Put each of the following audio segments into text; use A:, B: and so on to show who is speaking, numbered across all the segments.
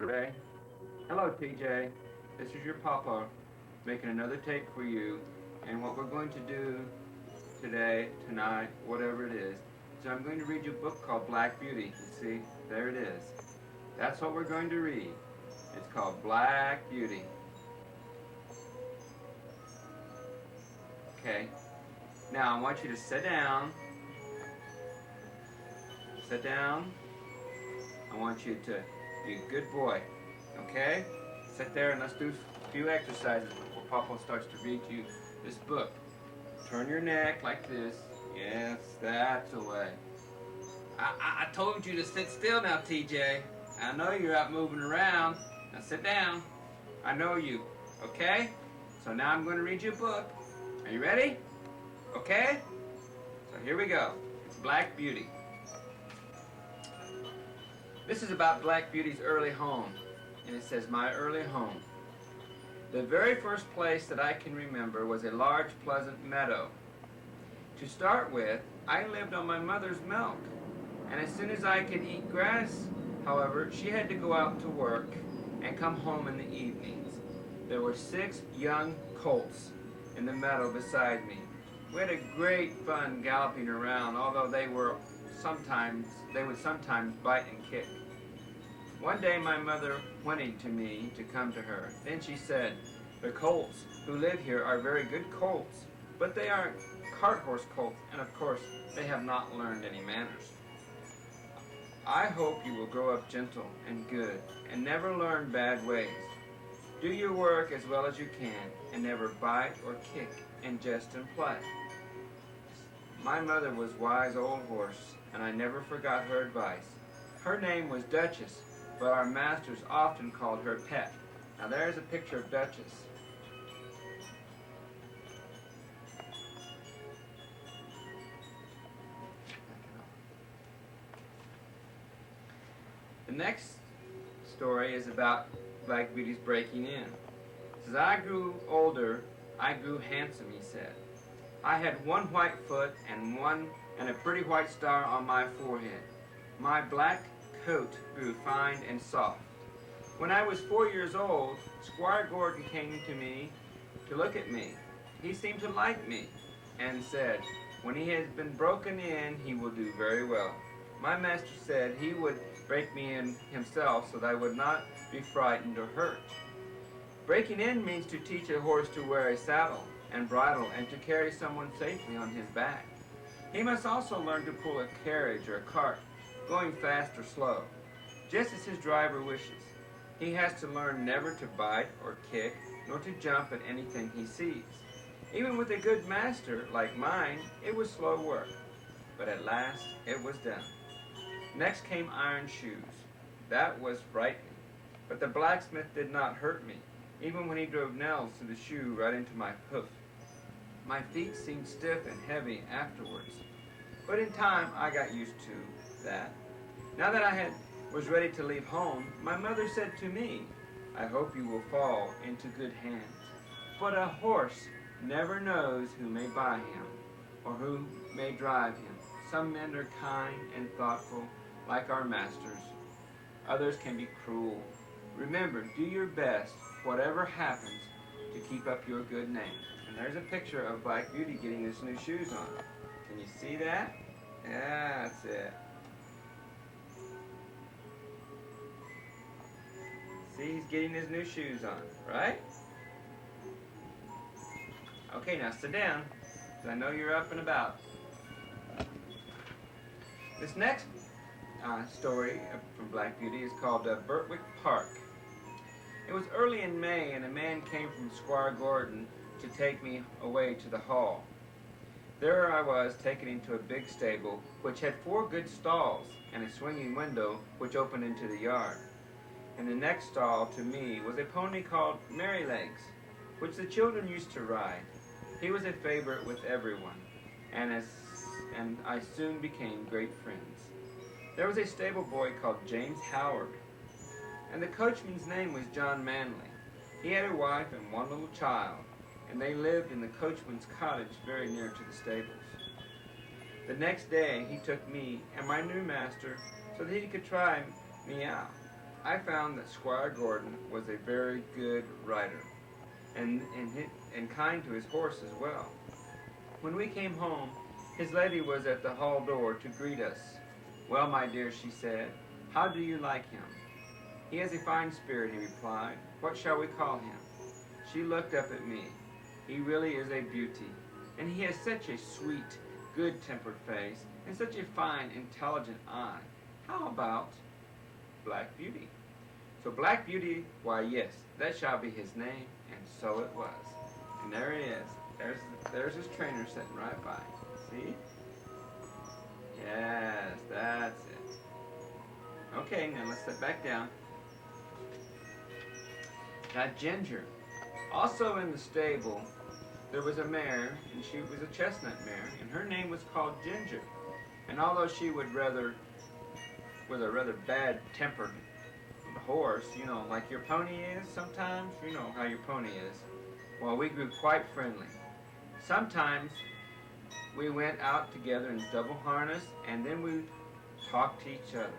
A: TJ. Hello, TJ. This is your papa making another tape for you. And what we're going to do today, tonight, whatever it is I'm going to read you a book called Black Beauty. You see, there it is. That's what we're going to read. It's called Black Beauty. Okay. Now I want you to sit down. Sit down. I want you to be a good boy. Okay? Sit there and let's do a few exercises before Papa starts to read you this book. Turn your neck like this. Yes, that's the way. I told you to sit still now, TJ. I know you're out moving around. Now sit down. I know you. Okay? So now I'm going to read you a book. Are you ready? Okay? So here we go. It's Black Beauty. This is about Black Beauty's early home. And it says, my early home. The very first place that I can remember was a large, pleasant meadow. To start with, I lived on my mother's milk, and as soon as I could eat grass, however, she had to go out to work and come home in the evenings. There were 6 young colts in the meadow beside me. We had a great fun galloping around, although they would sometimes bite and kick. One day my mother whinnied to me to come to her. Then she said, the colts who live here are very good colts, but they aren't cart horse colts, and of course they have not learned any manners. I hope you will grow up gentle and good and never learn bad ways. Do your work as well as you can and never bite or kick and jest and play. My mother was wise old horse, and I never forgot her advice. Her name was Duchess, but our masters often called her Pet. Now there's a picture of Duchess. The next story is about Black Beauty's breaking in. It says, I grew older, I grew handsome, he said. I had one white foot and a pretty white star on my forehead. My black coat grew fine and soft. When I was 4 years old, Squire Gordon came to me to look at me. He seemed to like me and said, when he has been broken in, he will do very well. My master said he would break me in himself so that I would not be frightened or hurt. Breaking in means to teach a horse to wear a saddle and bridle and to carry someone safely on his back. He must also learn to pull a carriage or a cart, going fast or slow, just as his driver wishes. He has to learn never to bite or kick, nor to jump at anything he sees. Even with a good master like mine, it was slow work, but at last it was done. Next came iron shoes. That was frightening, but the blacksmith did not hurt me, even when he drove nails through the shoe right into my hoof. My feet seemed stiff and heavy afterwards, but in time I got used to that. Now that I was ready to leave home, my mother said to me, I hope you will fall into good hands. But a horse never knows who may buy him or who may drive him. Some men are kind and thoughtful, like our masters. Others can be cruel. Remember, do your best, whatever happens, to keep up your good name. And there's a picture of Black Beauty getting his new shoes on. Can you see that? Yeah, that's it. See, he's getting his new shoes on, right? Okay, now sit down, because I know you're up and about. This next story from Black Beauty is called Birtwick Park. It was early in May, and a man came from Squire Gordon to take me away to the hall. There I was, taken into a big stable, which had 4 good stalls and a swinging window which opened into the yard. In the next stall to me was a pony called Merrylegs, which the children used to ride. He was a favorite with everyone, and I soon became great friends. There was a stable boy called James Howard, and the coachman's name was John Manley. He had a wife and 1 little child, and they lived in the coachman's cottage very near to the stables. The next day he took me and my new master so that he could try me out. I found that Squire Gordon was a very good rider and kind to his horse as well. When we came home, his lady was at the hall door to greet us. "Well, my dear," she said, "how do you like him?" "He has a fine spirit," he replied. "What shall we call him?" She looked up at me. "He really is a beauty, and he has such a sweet, good-tempered face, and such a fine, intelligent eye. How about Black Beauty?" So Black Beauty, why yes, that shall be his name, and so it was. And there he is. There's his trainer sitting right by. See? Yes, that's it. Okay, now let's sit back down. Now Ginger. Also in the stable, there was a mare, and she was a chestnut mare, and her name was called Ginger. And although she was a rather bad-tempered horse, you know, like your pony is sometimes, you know how your pony is. Well, we grew quite friendly. Sometimes we went out together in double harness, and then we talked to each other.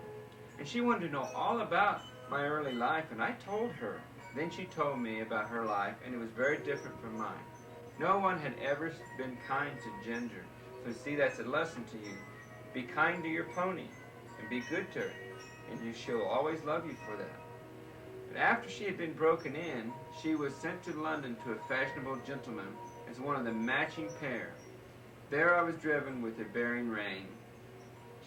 A: And she wanted to know all about my early life, and I told her. Then she told me about her life, and it was very different from mine. No one had ever been kind to Ginger. So see, that's a lesson to you. Be kind to your pony, and be good to her, and she'll always love you for that. But after she had been broken in, she was sent to London to a fashionable gentleman as one of the matching pair. There I was driven with a bearing rein,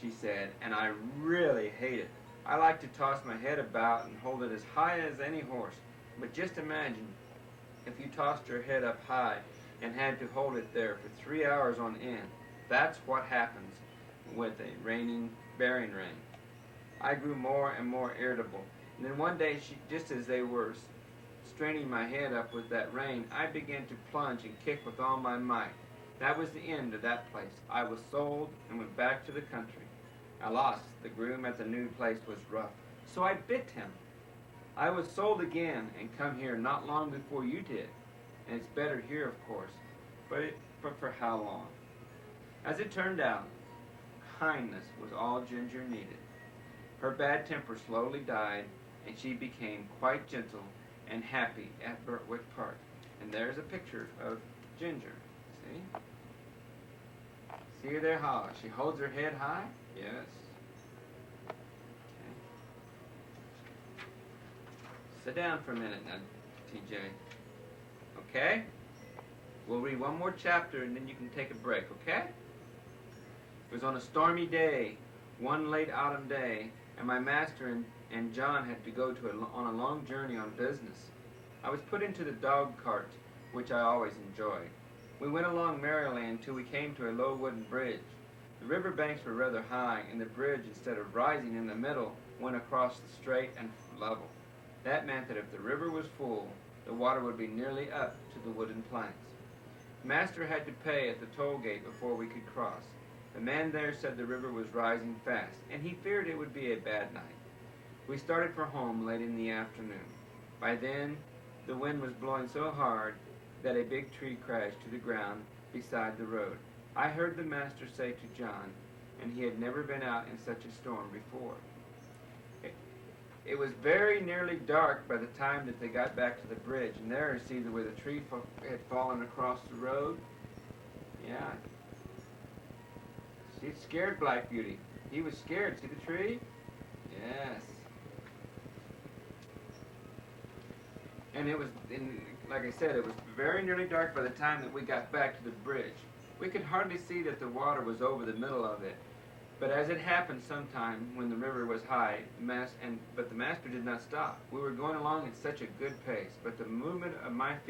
A: she said, and I really hate it. I like to toss my head about and hold it as high as any horse. But just imagine if you tossed your head up high and had to hold it there for 3 hours on end. That's what happens with a bearing rein. I grew more and more irritable. And then one day, just as they were straining my head up with that rein, I began to plunge and kick with all my might. That was the end of that place. I was sold and went back to the country. Alas, the groom at the new place was rough, so I bit him. I was sold again and come here not long before you did. And it's better here, of course, but for how long? As it turned out, kindness was all Ginger needed. Her bad temper slowly died, and she became quite gentle and happy at Birtwick Park. And there's a picture of Ginger. See? See her there how she holds her head high? Yes. Okay. Sit down for a minute now, TJ. Okay? We'll read one more chapter and then you can take a break, okay? It was on a stormy day, one late autumn day, and my master and John had to go on a long journey on business. I was put into the dog cart, which I always enjoyed. We went along merrily until we came to a low wooden bridge. The river banks were rather high, and the bridge, instead of rising in the middle, went across the straight and level. That meant that if the river was full, the water would be nearly up to the wooden planks. The master had to pay at the toll gate before we could cross. The man there said the river was rising fast, and he feared it would be a bad night. We started for home late in the afternoon. By then, the wind was blowing so hard that a big tree crashed to the ground beside the road. I heard the master say to John, and he had never been out in such a storm before. It was very nearly dark by the time that they got back to the bridge, and there you see where the tree had fallen across the road. Yeah. She scared Black Beauty. He was scared. See the tree? Yes. And it was, like I said, it was very nearly dark by the time that we got back to the bridge. We could hardly see that the water was over the middle of it. But as it happened sometime when the river was high, but the master did not stop. We were going along at such a good pace, but the movement of my feet